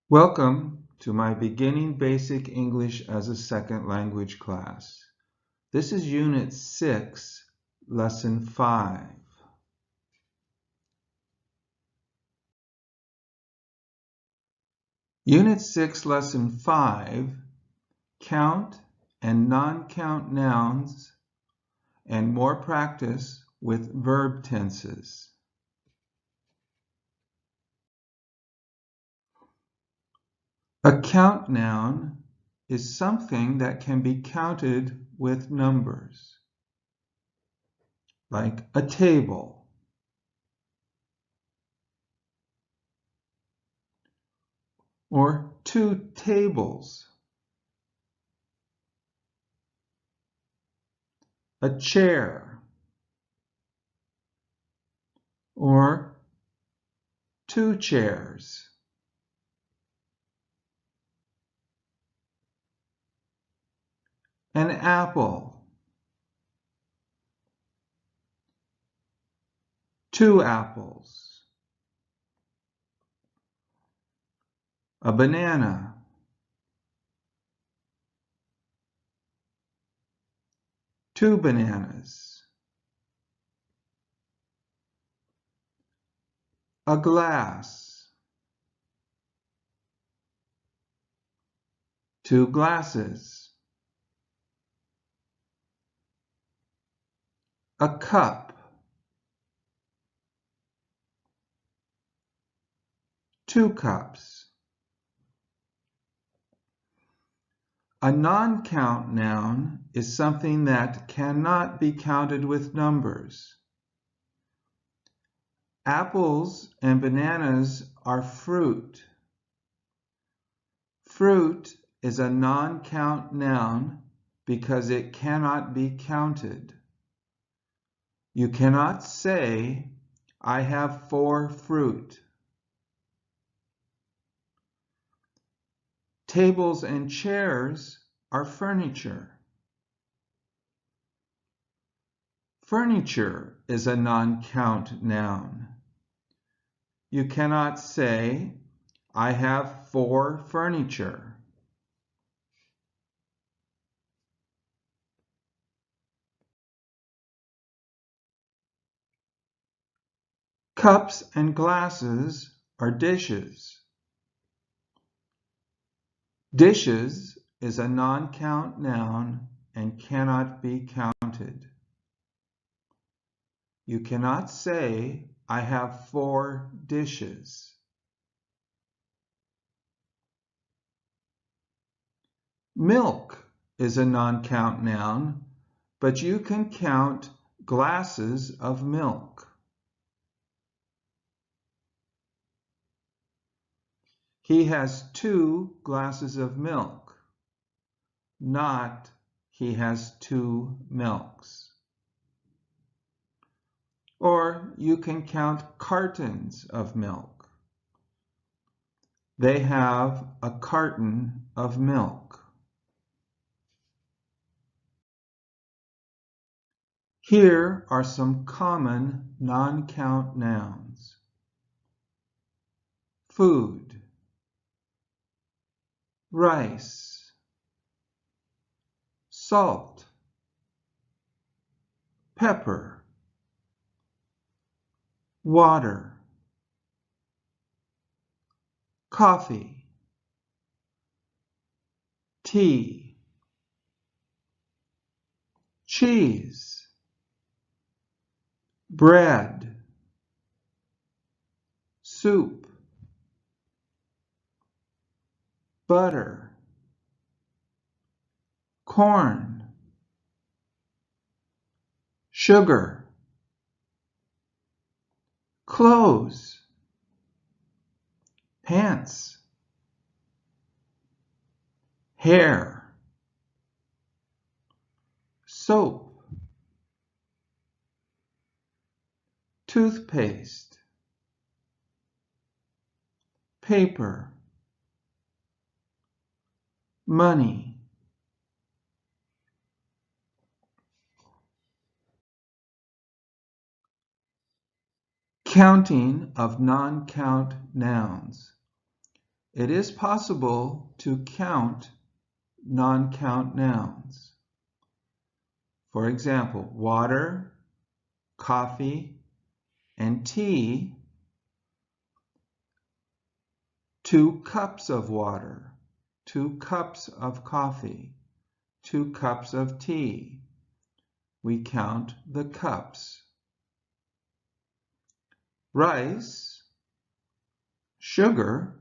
Welcome to my Beginning Basic English as a Second Language class. This is Unit 6, Lesson 5. Unit 6, Lesson 5, Count and non-count nouns and more practice with verb tenses. A count noun is something that can be counted with numbers, like a table, or 2 tables, a chair, or 2 chairs. An apple, 2 apples. A banana, 2 bananas. A glass, 2 glasses. A cup, 2 cups. A non-count noun is something that cannot be counted with numbers. Apples and bananas are fruit. Fruit is a non-count noun because it cannot be counted. You cannot say, I have 4 fruit. Tables and chairs are furniture. Furniture is a non-count noun. You cannot say, I have 4 furniture. Cups and glasses are dishes. Dishes is a non-count noun and cannot be counted. You cannot say, I have 4 dishes. Milk is a non-count noun, but you can count glasses of milk. He has 2 glasses of milk, not he has 2 milks. Or you can count cartons of milk. They have a carton of milk. Here are some common non-count nouns. Food, rice, salt, pepper, water, coffee, tea, cheese, bread, soup, butter, corn, sugar, clothes, pants, hair, soap, toothpaste, paper, money. Counting of non-count nouns. it is possible to count non-count nouns. For example, water, coffee, and tea. 2 cups of water, 2 cups of coffee, 2 cups of tea. We count the cups. Rice, sugar,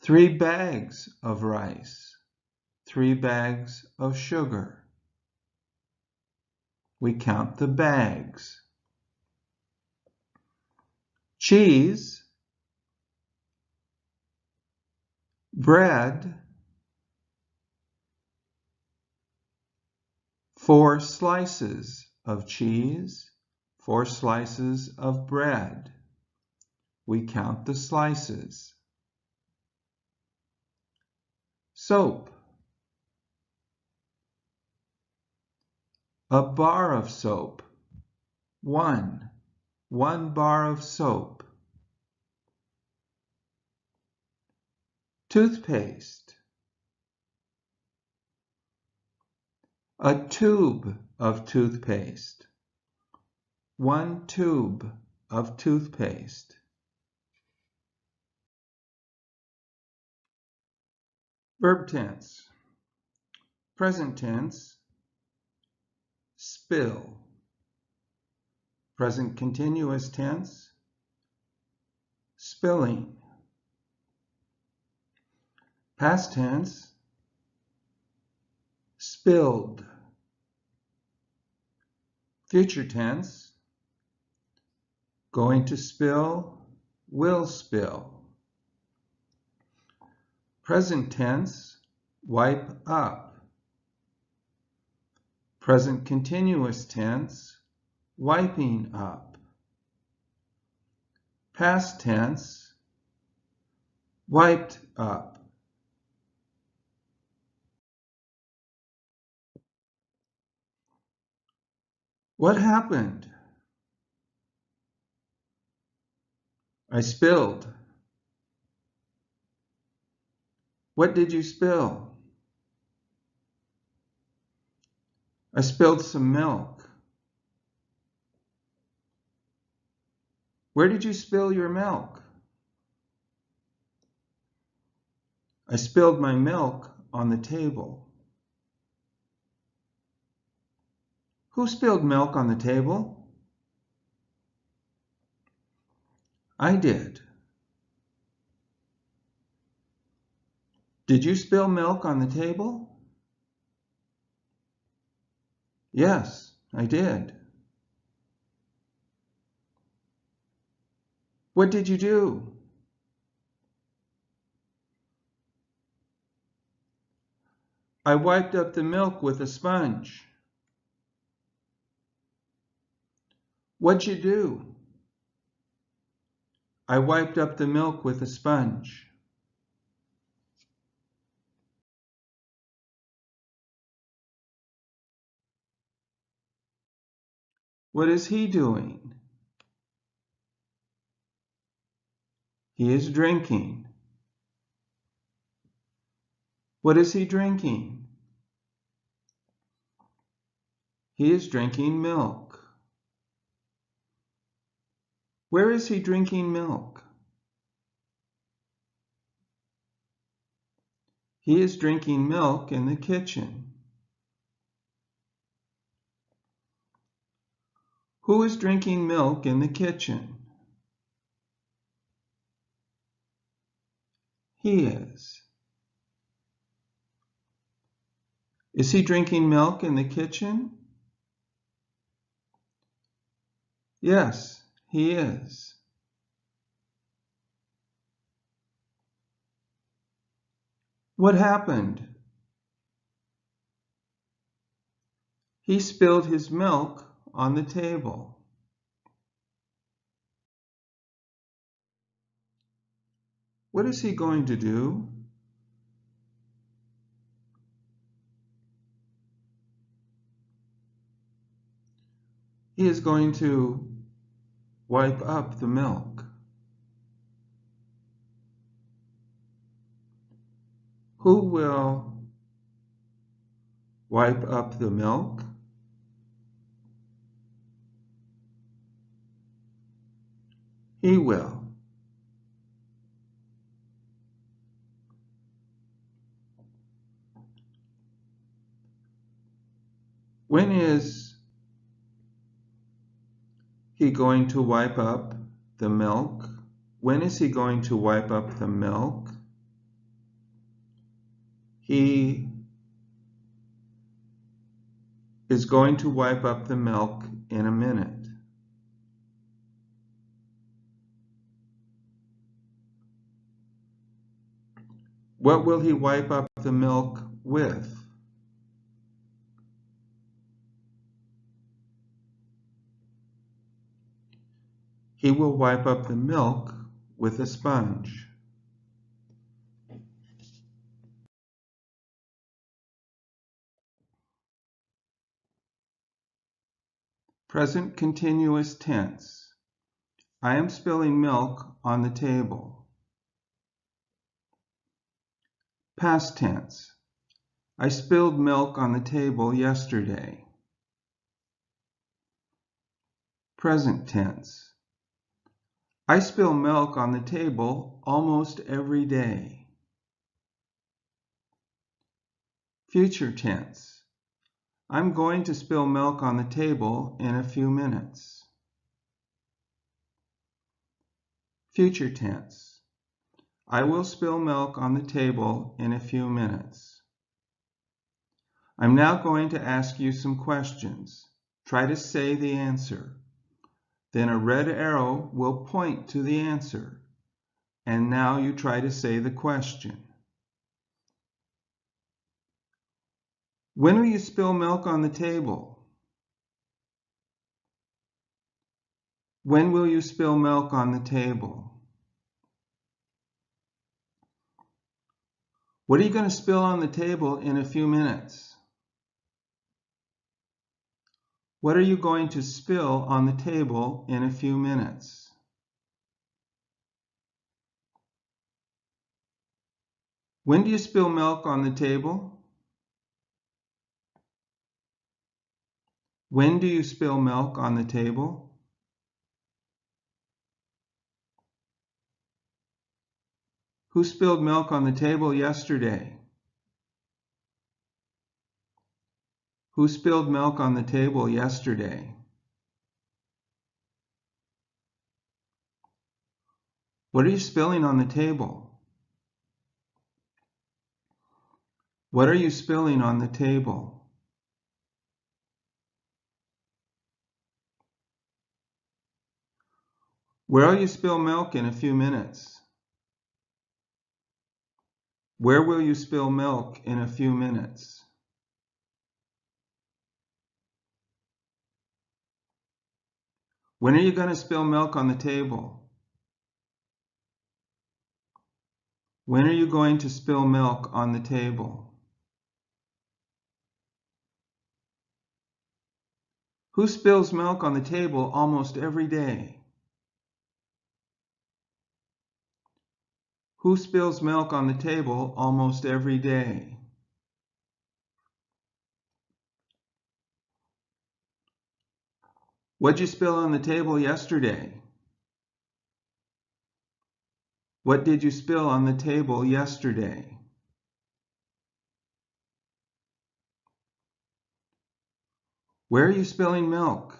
three bags of rice, 3 bags of sugar. We count the bags. Cheese, bread, 4 slices of cheese, 4 slices of bread. We count the slices. Soap, a bar of soap, 1 bar of soap. Toothpaste, a tube of toothpaste, 1 tube of toothpaste. Verb tense. Present tense, spill. Present continuous tense, spilling. Past tense, spilled. Future tense, going to spill, will spill. Present tense, wipe up. Present continuous tense, wiping up. Past tense, wiped up. What happened? I spilled. What did you spill? I spilled some milk. Where did you spill your milk? I spilled my milk on the table. Who spilled milk on the table? I did. Did you spill milk on the table? Yes, I did. What did you do? I wiped up the milk with a sponge. What'd you do? I wiped up the milk with a sponge. What is he doing? He is drinking. What is he drinking? He is drinking milk. Where is he drinking milk? He is drinking milk in the kitchen. Who is drinking milk in the kitchen? He is. Is he drinking milk in the kitchen? Yes, he is. What happened? He spilled his milk on the table. What is he going to do? He is going to wipe up the milk? Who will wipe up the milk? He will. When is he going to wipe up the milk? When is he going to wipe up the milk? He is going to wipe up the milk in a minute. What will he wipe up the milk with? He will wipe up the milk with a sponge. Present continuous tense. I am spilling milk on the table. Past tense. I spilled milk on the table yesterday. Present tense. I spill milk on the table almost every day. Future tense. I'm going to spill milk on the table in a few minutes. Future tense. I will spill milk on the table in a few minutes. I'm now going to ask you some questions. Try to say the answer. Then a red arrow will point to the answer. And now you try to say the question. When will you spill milk on the table? When will you spill milk on the table? What are you going to spill on the table in a few minutes? What are you going to spill on the table in a few minutes? When do you spill milk on the table? When do you spill milk on the table? Who spilled milk on the table yesterday? Who spilled milk on the table yesterday? What are you spilling on the table? What are you spilling on the table? Where will you spill milk in a few minutes? Where will you spill milk in a few minutes? When are you going to spill milk on the table? When are you going to spill milk on the table? Who spills milk on the table almost every day? Who spills milk on the table almost every day? What'd you spill on the table yesterday? What did you spill on the table yesterday? Where are you spilling milk?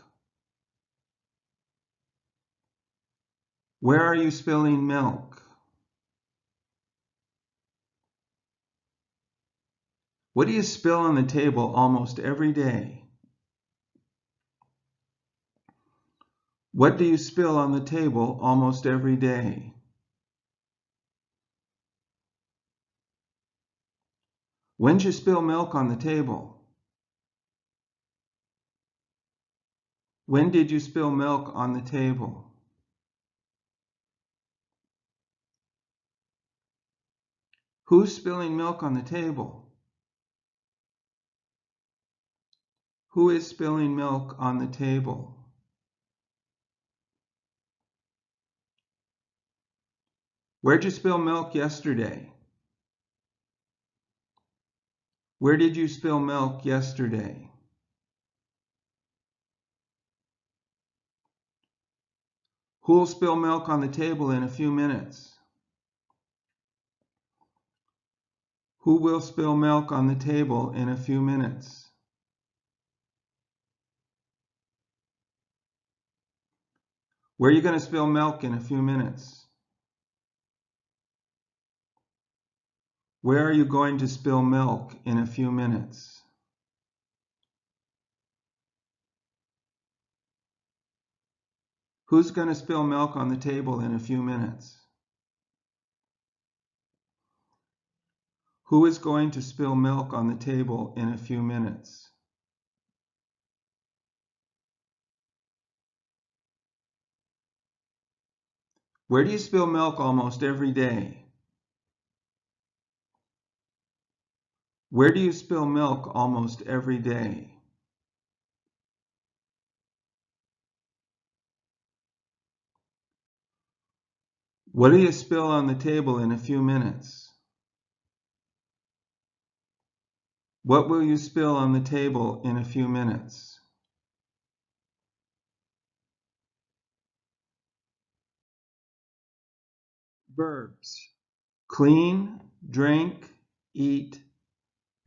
Where are you spilling milk? What do you spill on the table almost every day? What do you spill on the table almost every day? When did you spill milk on the table? When did you spill milk on the table? Who's spilling milk on the table? Who is spilling milk on the table? Where'd you spill milk yesterday? Where did you spill milk yesterday? Who'll spill milk on the table in a few minutes? Who will spill milk on the table in a few minutes? Where are you going to spill milk in a few minutes? Where are you going to spill milk in a few minutes? Who's going to spill milk on the table in a few minutes? Who is going to spill milk on the table in a few minutes? Where do you spill milk almost every day? Where do you spill milk almost every day? What do you spill on the table in a few minutes? What will you spill on the table in a few minutes? Verbs: clean, drink, eat,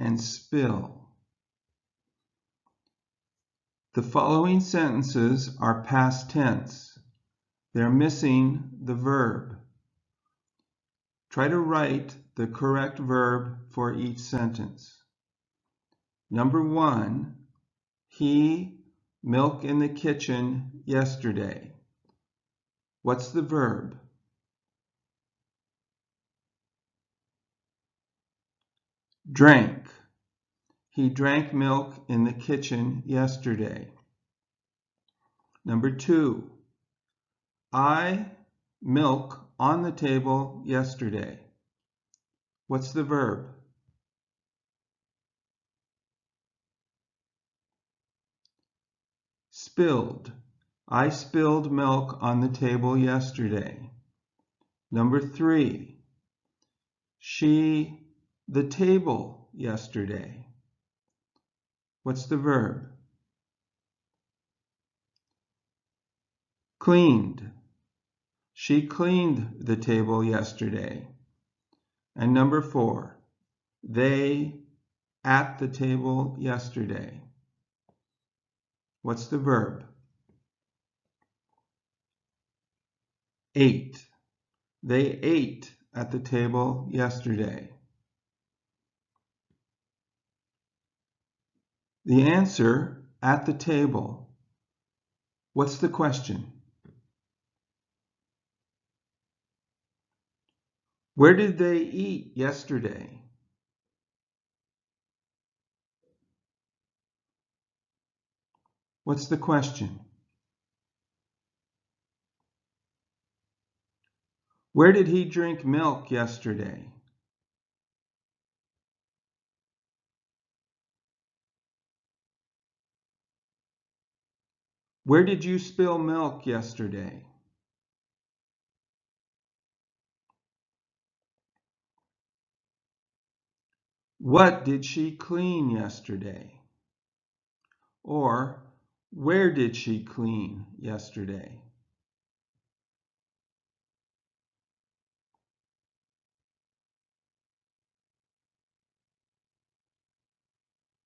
and spill. The following sentences are past tense. They're missing the verb. Try to write the correct verb for each sentence. Number 1, he milk in the kitchen yesterday. What's the verb? Drank. He drank milk in the kitchen yesterday. Number 2, I milk on the table yesterday. What's the verb? Spilled. I spilled milk on the table yesterday. Number 3, she the table yesterday. What's the verb? Cleaned. She cleaned the table yesterday. And number 4, they at the table yesterday. What's the verb? Ate. They ate at the table yesterday. The answer, at the table. What's the question? Where did they eat yesterday? What's the question? Where did he drink milk yesterday? Where did you spill milk yesterday? What did she clean yesterday? Or, where did she clean yesterday?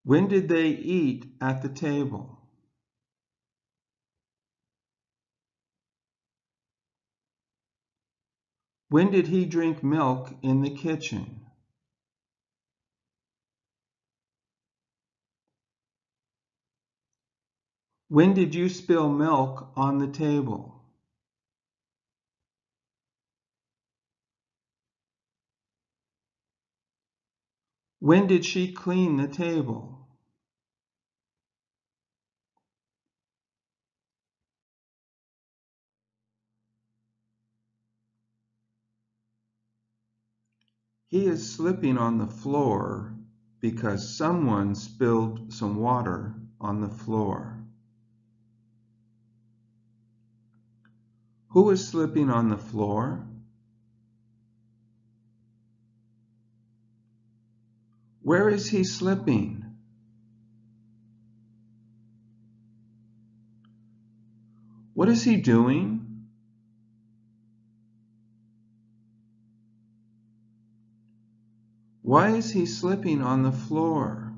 When did they eat at the table? When did he drink milk in the kitchen? When did you spill milk on the table? When did she clean the table? He is slipping on the floor because someone spilled some water on the floor. Who is slipping on the floor? Where is he slipping? What is he doing? Why is he slipping on the floor?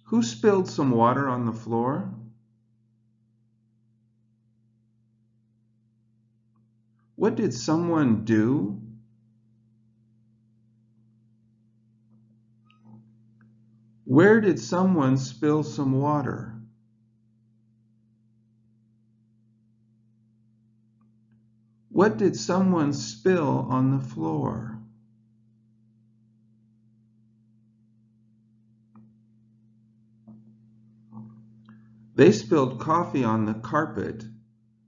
Who spilled some water on the floor? What did someone do? Where did someone spill some water? What did someone spill on the floor? They spilled coffee on the carpet,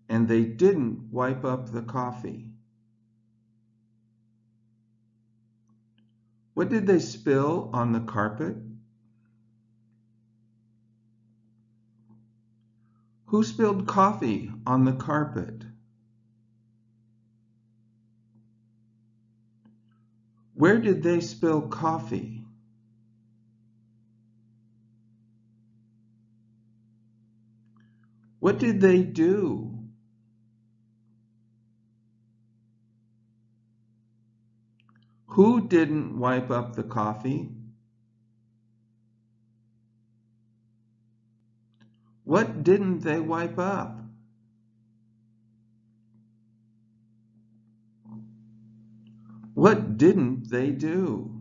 and they didn't wipe up the coffee. What did they spill on the carpet? Who spilled coffee on the carpet? Where did they spill coffee? What did they do? Who didn't wipe up the coffee? What didn't they wipe up? What didn't they do?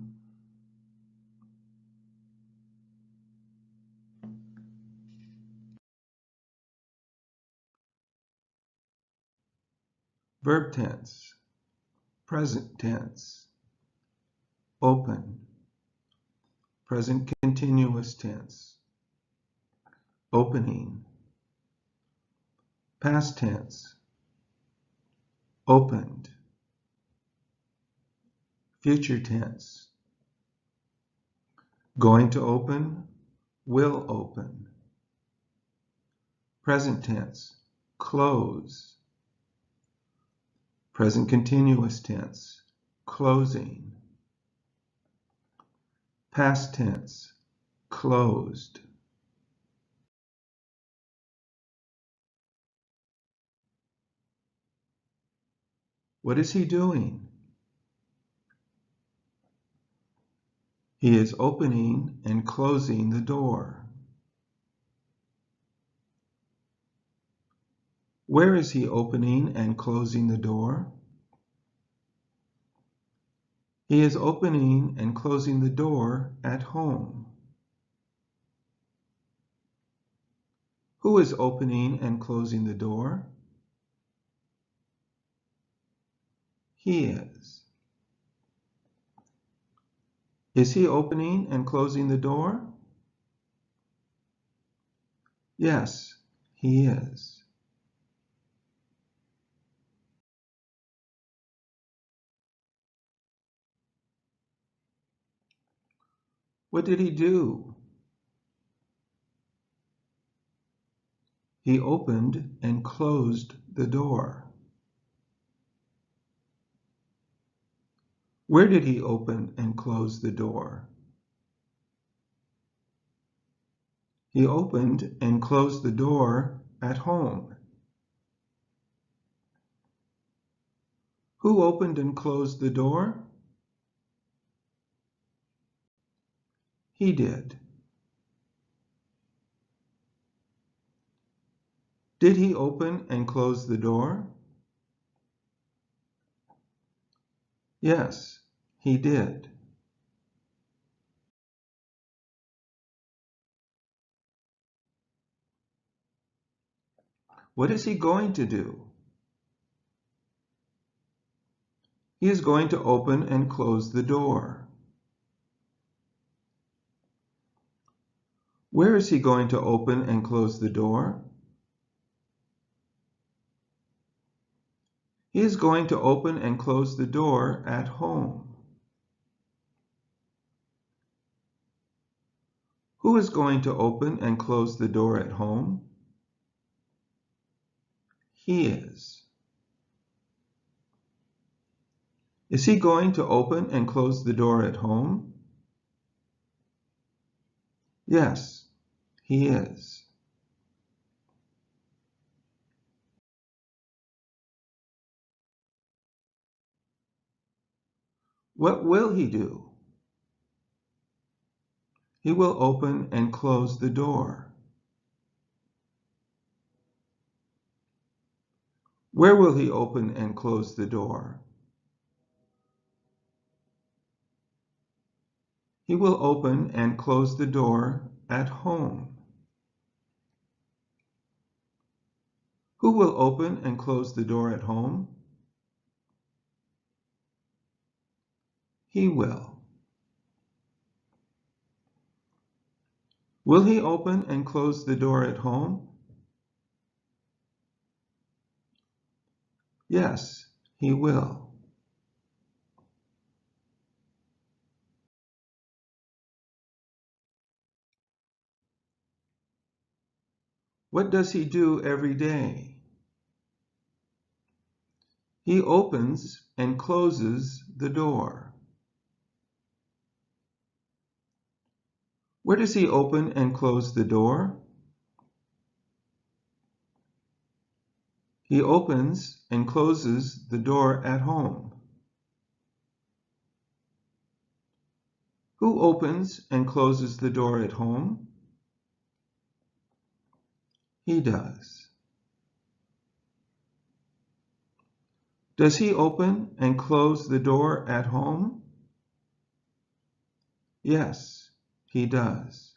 Verb tense, present tense, open, present continuous tense, opening, past tense, opened, future tense, going to open, will open, present tense, close, present continuous tense, closing, past tense, closed. What is he doing? He is opening and closing the door. Where is he opening and closing the door? He is opening and closing the door at home. Who is opening and closing the door? He is. Is he opening and closing the door? Yes, he is. What did he do? He opened and closed the door. Where did he open and close the door? He opened and closed the door at home. Who opened and closed the door? He did. Did he open and close the door? Yes, he did. What is he going to do? He is going to open and close the door. Where is he going to open and close the door? He is going to open and close the door at home. Who is going to open and close the door at home? He is. Is he going to open and close the door at home? Yes, he is. What will he do? He will open and close the door. Where will he open and close the door? He will open and close the door at home. Who will open and close the door at home? He will. Will he open and close the door at home? Yes, he will. What does he do every day? He opens and closes the door. Where does he open and close the door? He opens and closes the door at home. Who opens and closes the door at home? He does. Does he open and close the door at home? Yes, he does.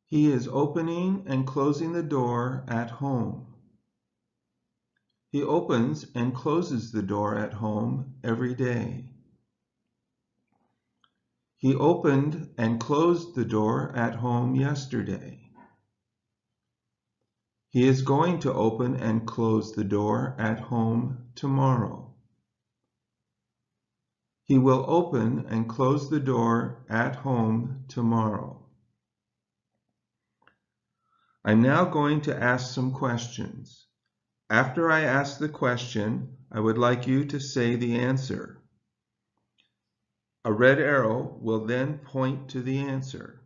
He is opening and closing the door at home. He opens and closes the door at home every day. He opened and closed the door at home yesterday. He is going to open and close the door at home tomorrow. He will open and close the door at home tomorrow. I'm now going to ask some questions. After I ask the question, I would like you to say the answer. A red arrow will then point to the answer,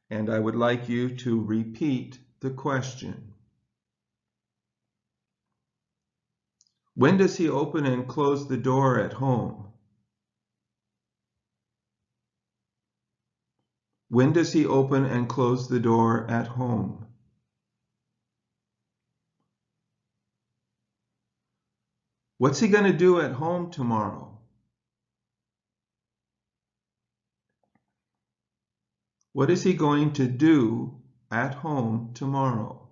and I would like you to repeat the question. When does he open and close the door at home? When does he open and close the door at home? What's he going to do at home tomorrow? What is he going to do at home tomorrow?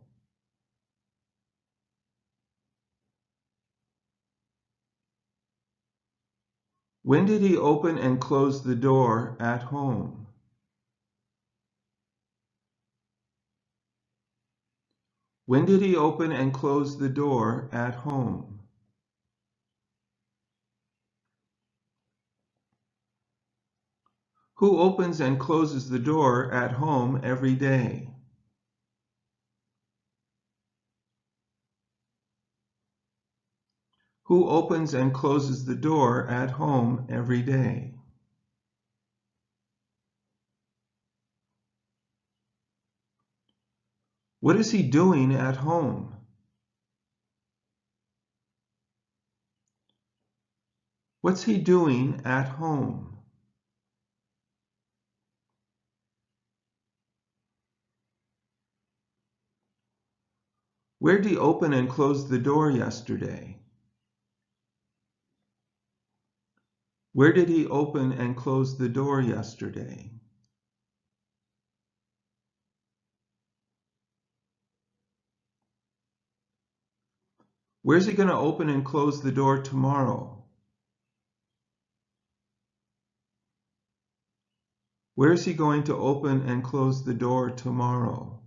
When did he open and close the door at home? When did he open and close the door at home? Who opens and closes the door at home every day? Who opens and closes the door at home every day? What is he doing at home? What's he doing at home? Where did he open and close the door yesterday? Where did he open and close the door yesterday? Where's he going to open and close the door tomorrow? Where's he going to open and close the door tomorrow?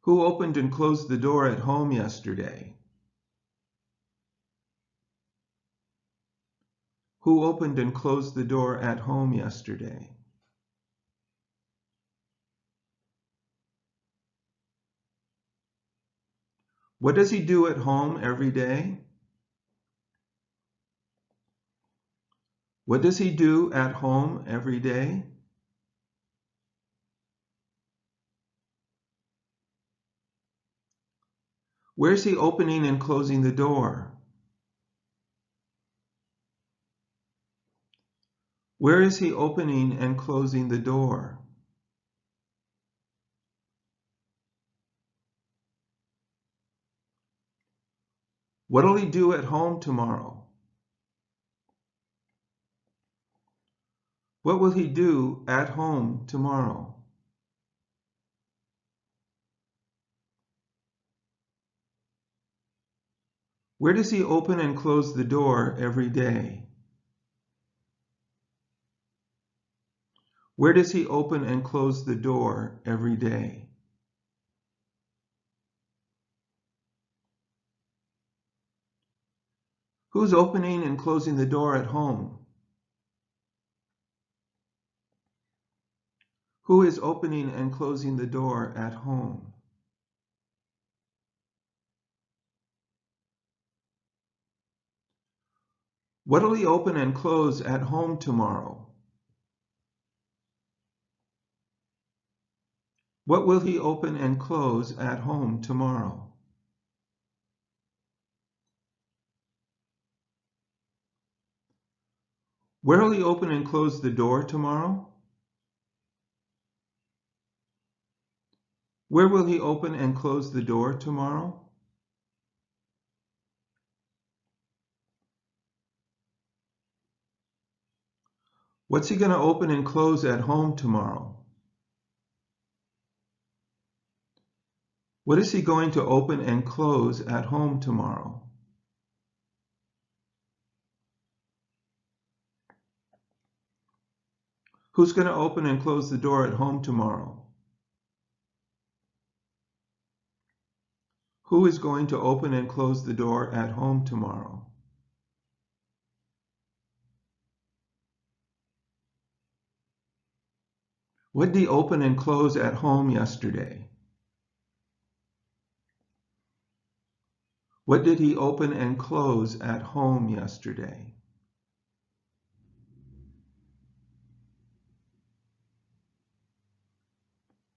Who opened and closed the door at home yesterday? Who opened and closed the door at home yesterday? What does he do at home every day? What does he do at home every day? Where's he opening and closing the door? Where is he opening and closing the door? What'll he do at home tomorrow? What will he do at home tomorrow? Where does he open and close the door every day? Where does he open and close the door every day? Who's opening and closing the door at home? Who is opening and closing the door at home? What'll he open and close at home tomorrow? What will he open and close at home tomorrow? Where will he open and close the door tomorrow? Where will he open and close the door tomorrow? What's he going to open and close at home tomorrow? What is he going to open and close at home tomorrow? Who's going to open and close the door at home tomorrow? Who is going to open and close the door at home tomorrow? What did he open and close at home yesterday? What did he open and close at home yesterday?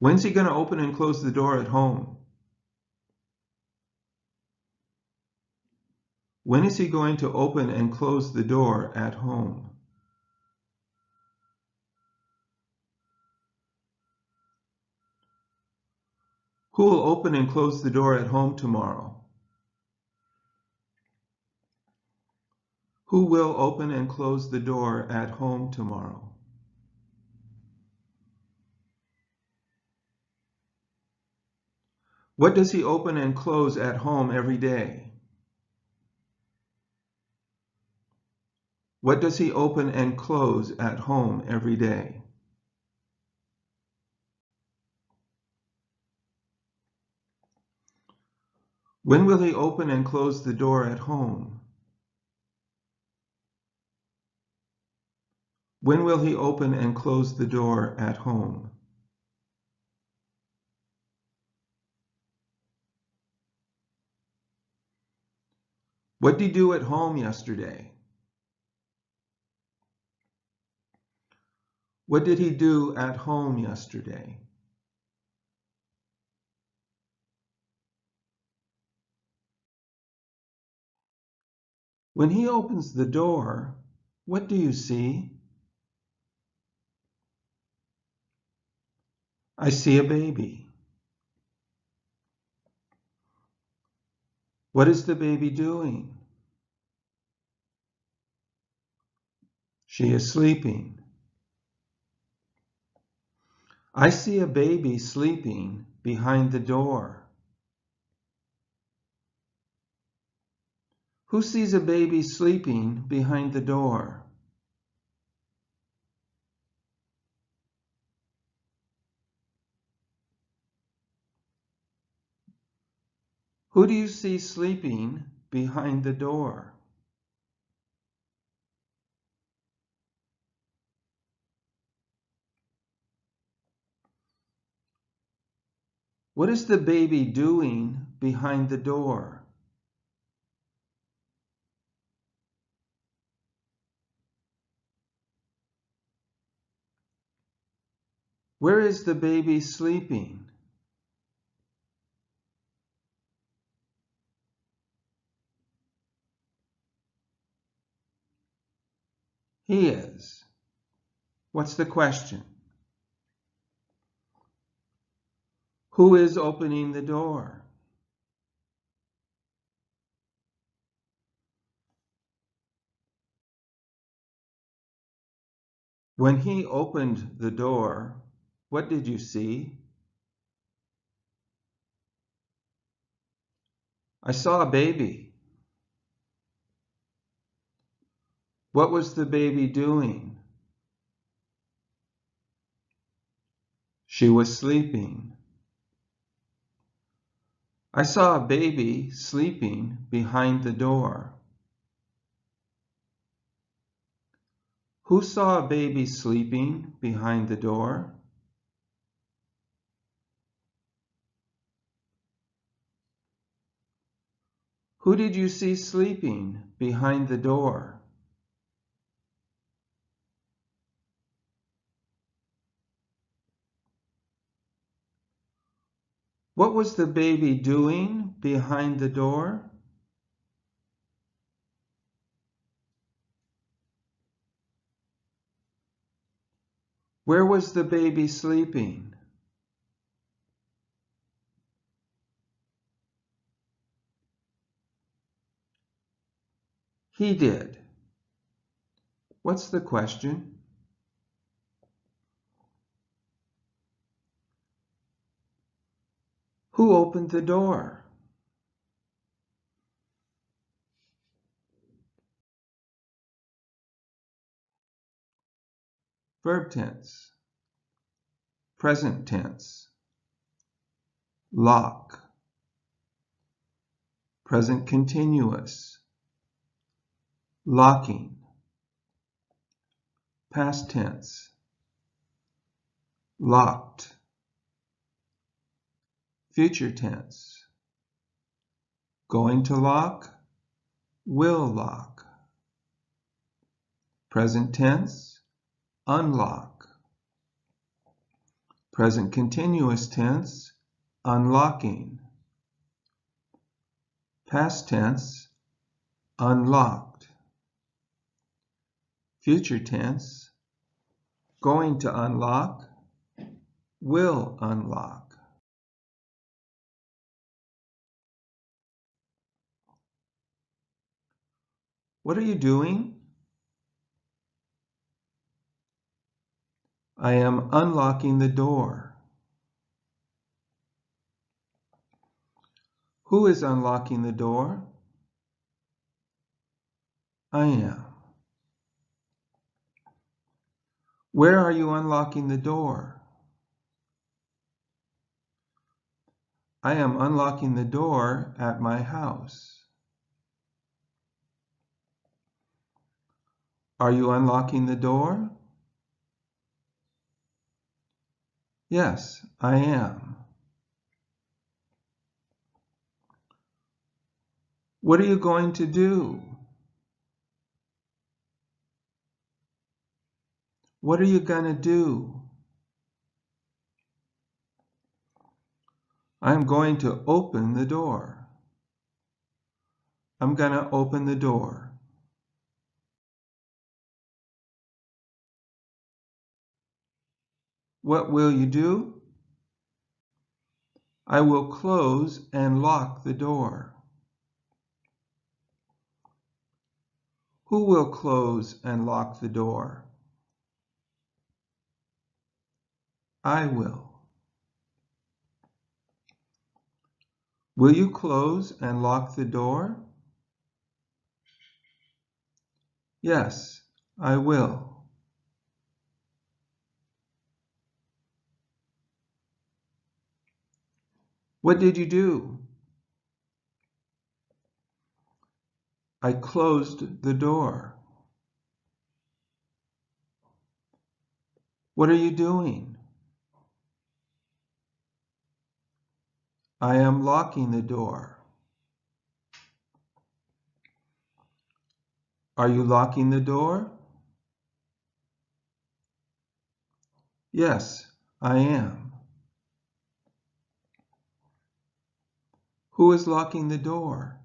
When's he going to open and close the door at home? When is he going to open and close the door at home? Who will open and close the door at home tomorrow? Who will open and close the door at home tomorrow? What does he open and close at home every day? What does he open and close at home every day? When will he open and close the door at home? When will he open and close the door at home? What did he do at home yesterday? What did he do at home yesterday? When he opens the door, what do you see? I see a baby. What is the baby doing? She is sleeping. I see a baby sleeping behind the door. Who sees a baby sleeping behind the door? Who do you see sleeping behind the door? What is the baby doing behind the door? Where is the baby sleeping? He is. What's the question? Who is opening the door? When he opened the door, what did you see? I saw a baby. What was the baby doing? She was sleeping. I saw a baby sleeping behind the door. Who saw a baby sleeping behind the door? Who did you see sleeping behind the door? What was the baby doing behind the door? Where was the baby sleeping? He did. What's the question? Who opened the door? Verb tense, present tense, lock, present continuous, locking, past tense, locked, future tense, going to lock, will lock, present tense, unlock, present continuous tense, unlocking, past tense, unlocked, future tense, going to unlock, will unlock. What are you doing? I am unlocking the door. Who is unlocking the door? I am. Where are you unlocking the door? I am unlocking the door at my house. Are you unlocking the door? Yes, I am. What are you going to do? What are you going to do? I'm going to open the door. I'm going to open the door. What will you do? I will close and lock the door. Who will close and lock the door? I will. Will you close and lock the door? Yes, I will. What did you do? I closed the door. What are you doing? I am locking the door. Are you locking the door? Yes, I am. Who is locking the door?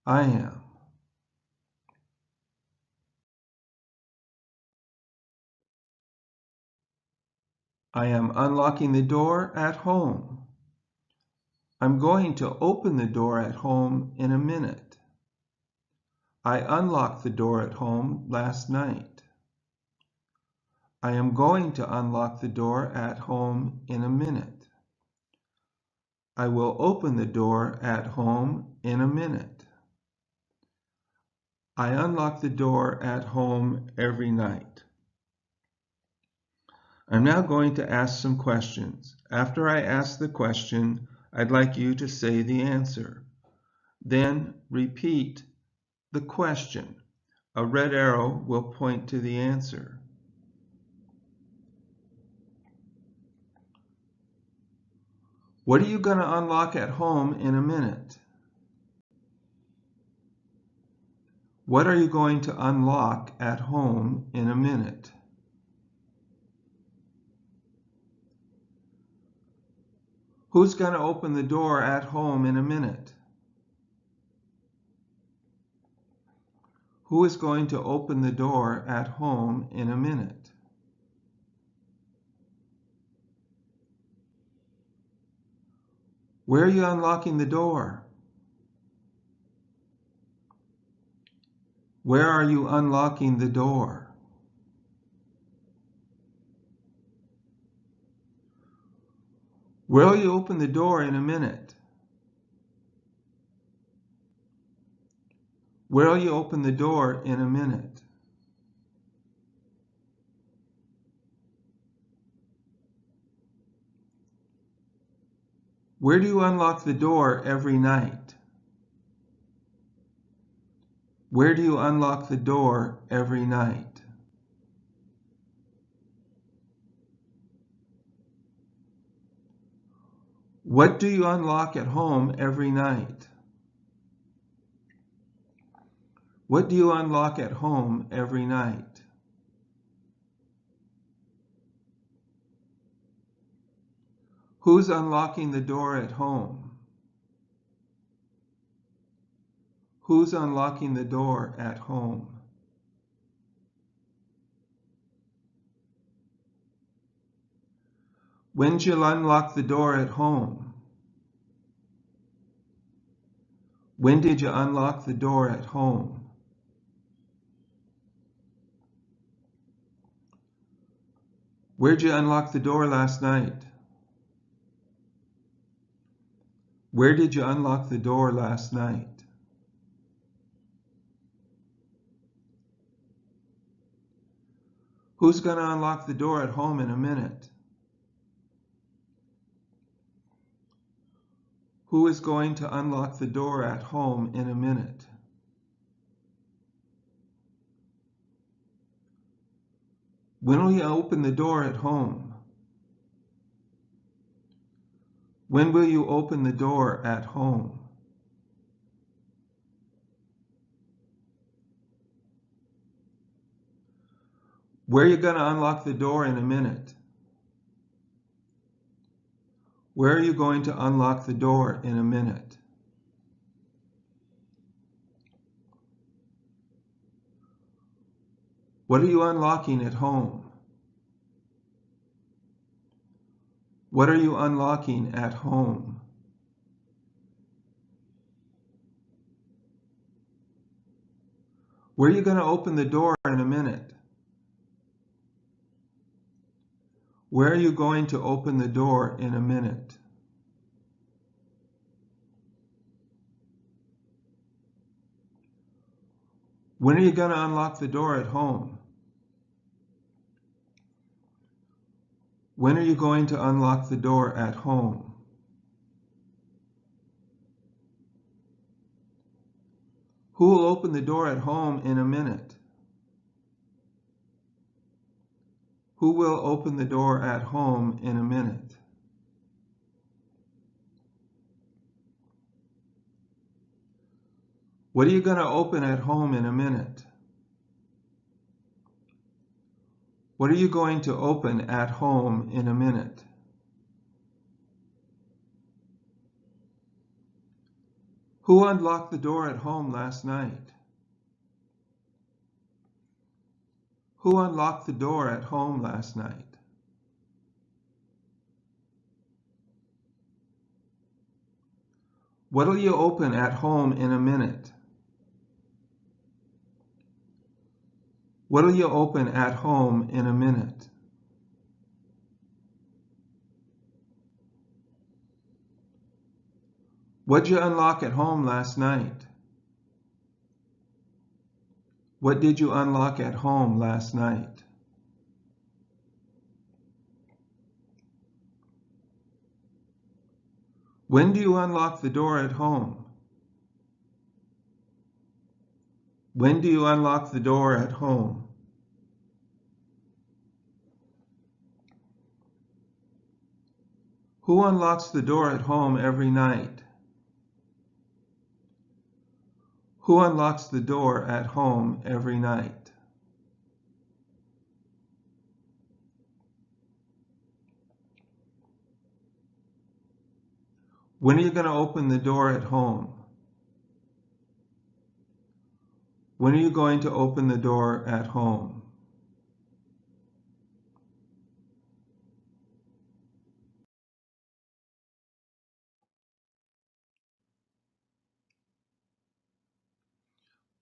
I am. I am unlocking the door at home. I'm going to open the door at home in a minute. I unlocked the door at home last night. I am going to unlock the door at home in a minute. I will open the door at home in a minute. I unlock the door at home every night. I'm now going to ask some questions. After I ask the question, I'd like you to say the answer. Then repeat the question. A red arrow will point to the answer. What are you going to unlock at home in a minute? What are you going to unlock at home in a minute? Who's going to open the door at home in a minute? Who is going to open the door at home in a minute? Where are you unlocking the door? Where are you unlocking the door? Where will you open the door in a minute? Where will you open the door in a minute? Where do you unlock the door every night? Where do you unlock the door every night? What do you unlock at home every night? What do you unlock at home every night? Who's unlocking the door at home? Who's unlocking the door at home? When did you unlock the door at home? When did you unlock the door at home? Where'd you unlock the door last night? Where did you unlock the door last night? Who's going to unlock the door at home in a minute? Who is going to unlock the door at home in a minute? When will you open the door at home? When will you open the door at home? Where are you going to unlock the door in a minute? Where are you going to unlock the door in a minute? What are you unlocking at home? What are you unlocking at home? Where are you going to open the door in a minute? Where are you going to open the door in a minute? When are you going to unlock the door at home? When are you going to unlock the door at home? Who will open the door at home in a minute? Who will open the door at home in a minute? What are you going to open at home in a minute? What are you going to open at home in a minute? Who unlocked the door at home last night? Who unlocked the door at home last night? What'll you open at home in a minute? What'll you open at home in a minute? What'd you unlock at home last night? What did you unlock at home last night? When do you unlock the door at home? When do you unlock the door at home? Who unlocks the door at home every night? Who unlocks the door at home every night? When are you going to open the door at home? When are you going to open the door at home?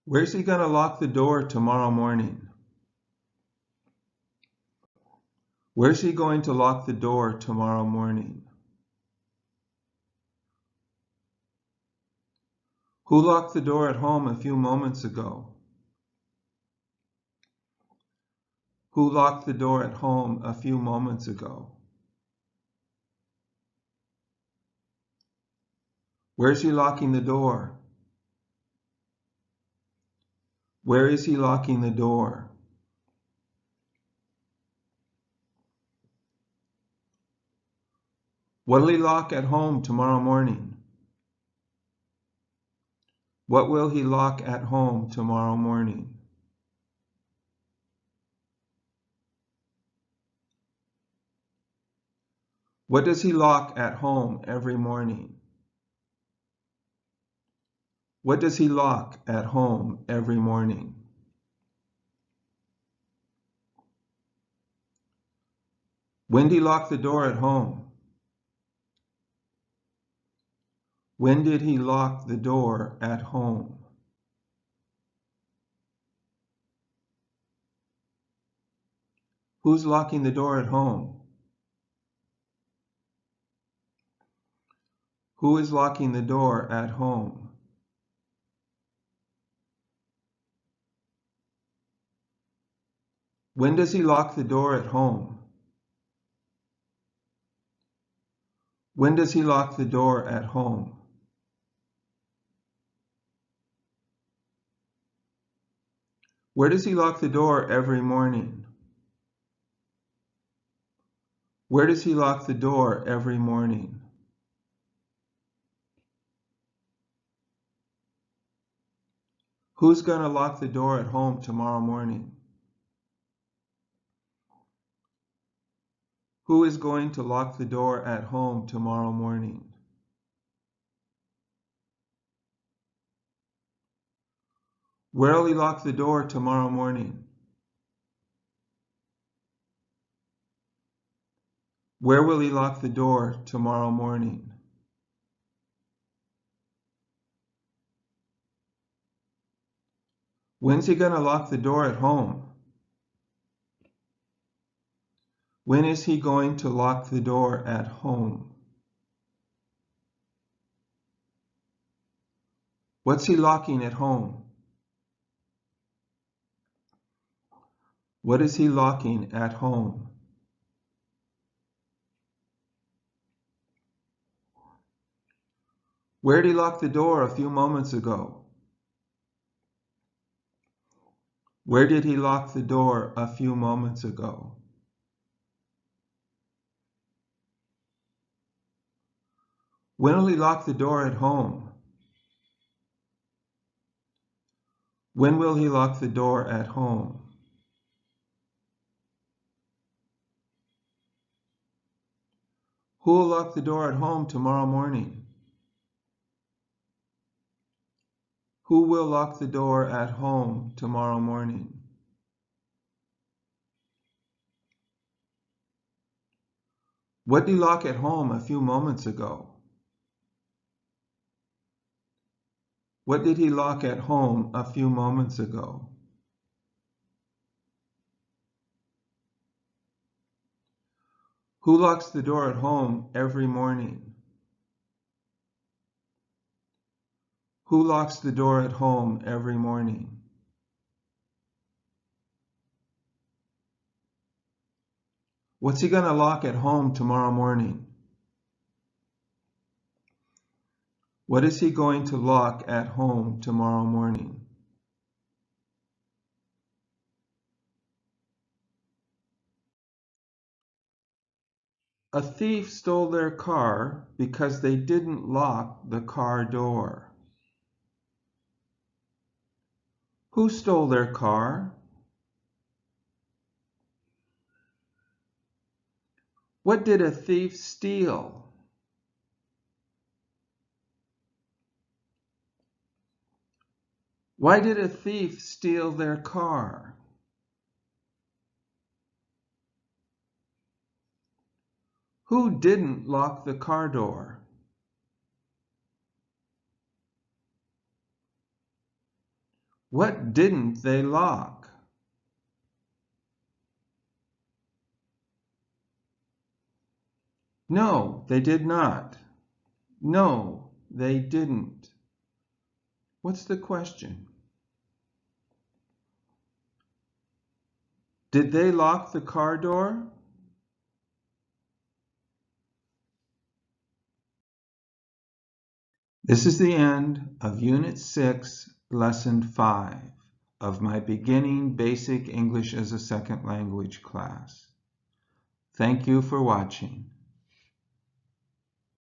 Where's he going to lock the door tomorrow morning? Where's he going to lock the door tomorrow morning? Who locked the door at home a few moments ago? Who locked the door at home a few moments ago? Where's he locking the door? Where is he locking the door? What'll he lock at home tomorrow morning? What will he lock at home tomorrow morning? What does he lock at home every morning? What does he lock at home every morning? When did he lock the door at home? When did he lock the door at home? Who's locking the door at home? Who is locking the door at home? When does he lock the door at home? When does he lock the door at home? Where does he lock the door every morning? Where does he lock the door every morning? Who's going to lock the door at home tomorrow morning? Who is going to lock the door at home tomorrow morning? Where will he lock the door tomorrow morning? Where will he lock the door tomorrow morning? When's he going to lock the door at home? When is he going to lock the door at home? What's he locking at home? What is he locking at home? Where did he lock the door a few moments ago? Where did he lock the door a few moments ago? When will he lock the door at home? When will he lock the door at home? Who will lock the door at home tomorrow morning? Who will lock the door at home tomorrow morning? What did he lock at home a few moments ago? What did he lock at home a few moments ago? Who locks the door at home every morning? Who locks the door at home every morning? What's he going to lock at home tomorrow morning? What is he going to lock at home tomorrow morning? A thief stole their car because they didn't lock the car door. Who stole their car? What did a thief steal? Why did a thief steal their car? Who didn't lock the car door? What didn't they lock? No, they did not. No, they didn't. What's the question? Did they lock the car door? This is the end of Unit 6, Lesson 5 of my beginning Basic English as a Second Language class. Thank you for watching.